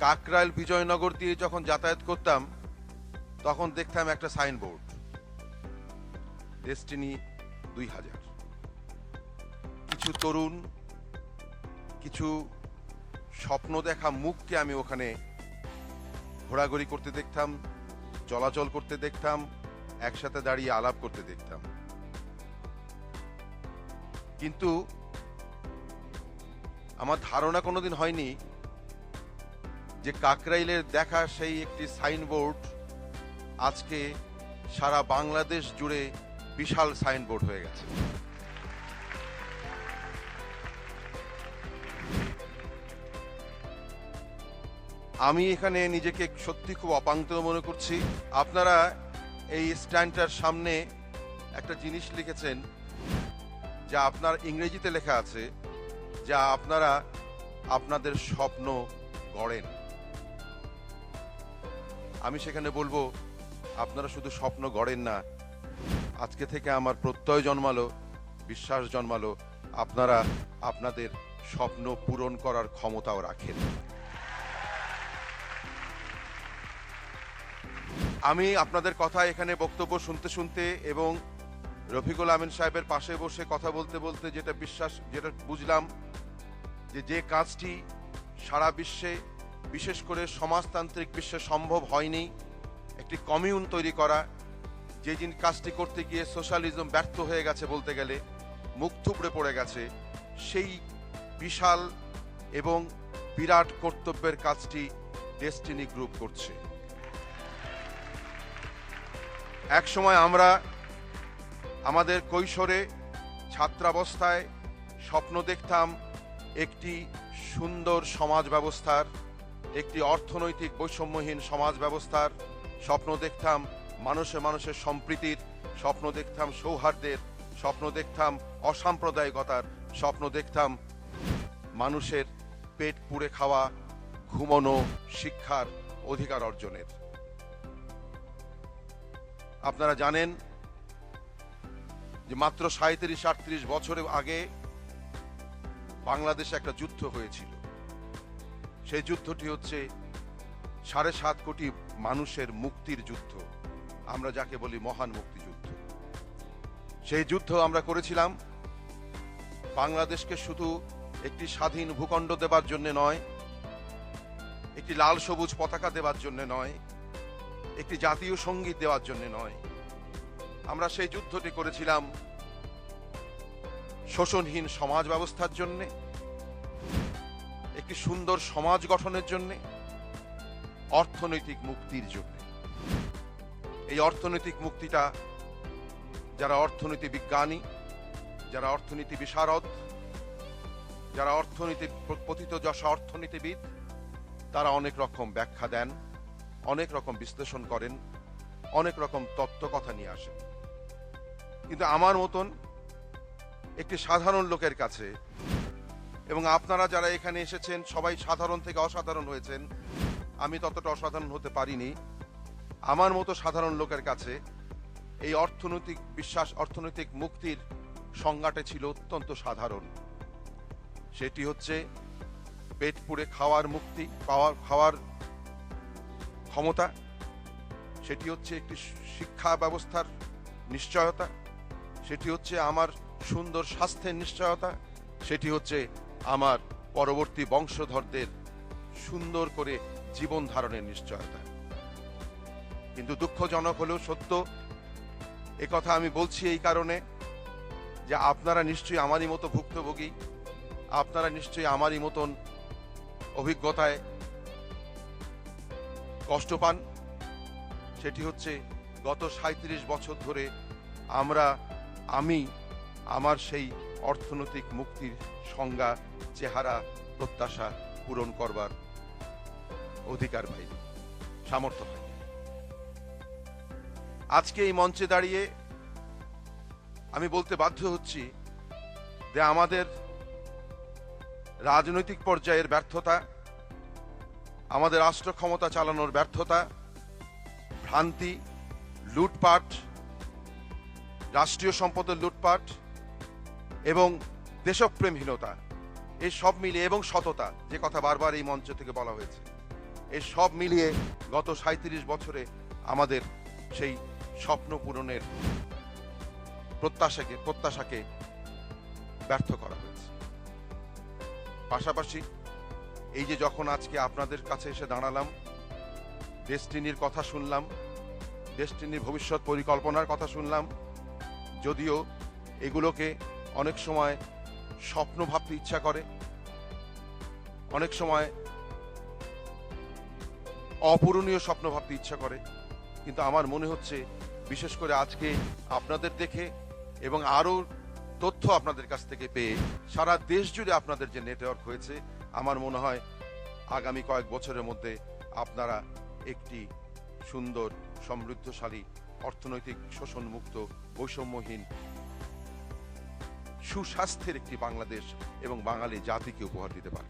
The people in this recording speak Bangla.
কাকরাইল বিজয়নগর দিয়ে যখন যাতায়াত করতাম তখন দেখতাম একটা সাইনবোর্ড, ডেস্টিনি 2000। কিছু তরুণ, কিছু স্বপ্ন দেখা মুখকে আমি ওখানে ঘোরাঘুরি করতে দেখতাম, চলাচল করতে দেখতাম, একসাথে দাঁড়িয়ে আলাপ করতে দেখতাম। কিন্তু আমার ধারণা কোনোদিন হয়নি যে কাকরাইলের দেখা সেই একটি সাইনবোর্ড আজকে সারা বাংলাদেশ জুড়ে বিশাল সাইনবোর্ড হয়ে গেছে। আমি এখানে নিজেকে সত্যি খুব অপাঙ্ক্ত মনে করছি। আপনারা এই স্ট্যান্ডটার সামনে একটা জিনিস লিখেছেন, যা আপনার ইংরেজিতে লেখা আছে, যা আপনারা আপনাদের স্বপ্ন গড়েন। আমি সেখানে বলবো, আপনারা শুধু স্বপ্ন গড়েন না, আজকে থেকে আমার প্রত্যয় জন্মালো, বিশ্বাস জন্মালো, আপনারা আপনাদের স্বপ্ন পূরণ করার ক্ষমতাও রাখেন। আমি আপনাদের কথা এখানে বক্তব্য শুনতে শুনতে এবং রফিকুল আমিন সাহেবের পাশে বসে কথা বলতে বলতে যেটা বুঝলাম, যে কাজটি সারা বিশ্বে, বিশেষ করে সমাজতান্ত্রিক বিশ্বে সম্ভব হয়নি, একটি কমিউন তৈরি করা, যে কাজটি করতে গিয়ে সোশ্যালিজম ব্যর্থ হয়ে গেছে, বলতে গেলে মুখ থুবড়ে পড়ে গেছে, সেই বিশাল এবং বিরাট কর্তব্যের কাজটি ডেস্টিনি গ্রুপ করছে। এক সময় আমরা আমাদের কৈশোরে, ছাত্রাবস্থায় স্বপ্ন দেখতাম একটি সুন্দর সমাজ ব্যবস্থার, একটি অর্থনৈতিক বৈষম্যহীন সমাজ ব্যবস্থার স্বপ্ন দেখতাম, মানুষে মানুষের সম্প্রীতির স্বপ্ন দেখতাম, সৌহার্দ্যের স্বপ্ন দেখতাম, অসাম্প্রদায়িকতার স্বপ্ন দেখতাম, মানুষের পেট পুড়ে খাওয়া, ঘুমানো, শিক্ষার অধিকার অর্জনের। আপনারা জানেন যে মাত্র 37-38 বছর আগে বাংলাদেশে একটা যুদ্ধ হয়েছিল। সেই যুদ্ধটি হচ্ছে 7.5 কোটি মানুষের মুক্তির যুদ্ধ, আমরা যাকে বলি মহান মুক্তিযুদ্ধ। সেই যুদ্ধ আমরা করেছিলাম বাংলাদেশকে শুধু একটি স্বাধীন ভূখণ্ড দেবার জন্য নয়, একটি লাল সবুজ পতাকা দেবার জন্য নয়, একটি জাতীয় সঙ্গীত দেওয়ার জন্য নয়। আমরা সেই যুদ্ধটি করেছিলাম শোষণহীন সমাজ ব্যবস্থার জন্য, একটি সুন্দর সমাজ গঠনের জন্য, অর্থনৈতিক মুক্তির জন্য। এই অর্থনৈতিক মুক্তিটা যারা অর্থনীতি বিজ্ঞানী, যারা অর্থনীতি বিশারদ, যারা অর্থনীতির প্রথিতযশা অর্থনীতিবিদ, তারা অনেক রকম ব্যাখ্যা দেন, অনেক রকম বিশ্লেষণ করেন, অনেক রকম তত্ত্ব কথা নিয়ে আসেন। কিন্তু আমার মতন একটি সাধারণ লোকের কাছে, এবং আপনারা যারা এখানে এসেছেন সবাই সাধারণ থেকে অসাধারণ হয়েছেন, আমি ততটা অসাধারণ হতে পারিনি, আমার মতো সাধারণ লোকের কাছে এই অর্থনৈতিক বিশ্বাস, অর্থনৈতিক মুক্তির সংজ্ঞাটা ছিল অত্যন্ত সাধারণ। সেটি হচ্ছে পেট পুড়ে খাওয়ার মুক্তি, খাওয়ার ক্ষমতা, সেটি হচ্ছে একটি শিক্ষা ব্যবস্থার নিশ্চয়তা, সেটি হচ্ছে আমার সুন্দর স্বাস্থ্যের নিশ্চয়তা, সেটি হচ্ছে আমার পরবর্তী বংশধরদের সুন্দর করে জীবন ধারণের নিশ্চয়তা। কিন্তু দুঃখজনক হলেও সত্য, একথা আমি বলছি এই কারণে যে আপনারা নিশ্চয়ই আমারই মতো ভুক্তভোগী, আপনারা নিশ্চয়ই আমারই মতন অভিজ্ঞতায় কষ্ট পান। সেটি হচ্ছে গত 37 বছর ধরে আমি আমার সেই অর্থনৈতিক মুক্তির সংজ্ঞা, চেহারা, প্রত্যাশা পূরণ করবার অধিকার পাইনি, সামর্থ্য হয়নি। আজকে এই মঞ্চে দাঁড়িয়ে আমি বলতে বাধ্য হচ্ছি যে আমাদের রাজনৈতিক পর্যায়ের ব্যর্থতা, আমাদের রাষ্ট্র ক্ষমতা চালানোর ব্যর্থতা, ভ্রান্তি, লুটপাট, রাষ্ট্রীয় সম্পদের লুটপাট এবং দেশপ্রেমহীনতা, এই সব মিলিয়ে, এবং সততা, যে কথা বারবার এই মঞ্চ থেকে বলা হয়েছে, এই সব মিলিয়ে গত 37 বছরে আমাদের সেই স্বপ্ন পূরণের প্রত্যাশাকে ব্যর্থ করা হয়েছে। পাশাপাশি এই যে যখন আজকে আপনাদের কাছে এসে দাঁড়ালাম, ডেস্টিনির কথা শুনলাম, ডেস্টিনির ভবিষ্যৎ পরিকল্পনার কথা শুনলাম, যদিও এগুলোকে অনেক সময় স্বপ্ন ভাবতে ইচ্ছা করে, অনেক সময় অপূরণীয় স্বপ্ন ভাবতে ইচ্ছা করে, কিন্তু আমার মনে হচ্ছে বিশেষ করে আজকে আপনাদের দেখে এবং আরও তথ্য আপনাদের কাছ থেকে পেয়ে সারা দেশ জুড়ে আপনাদের যে নেটওয়ার্ক হয়েছে, আমার মনে হয় আগামী কয়েক বছরের মধ্যে আপনারা একটি সুন্দর, সমৃদ্ধশালী, অর্থনৈতিক শোষণমুক্ত, বৈষম্যহীন, সুস্বাস্থ্যের একটি বাংলাদেশ এবং বাঙালি জাতিকে উপহার দিতে পারে।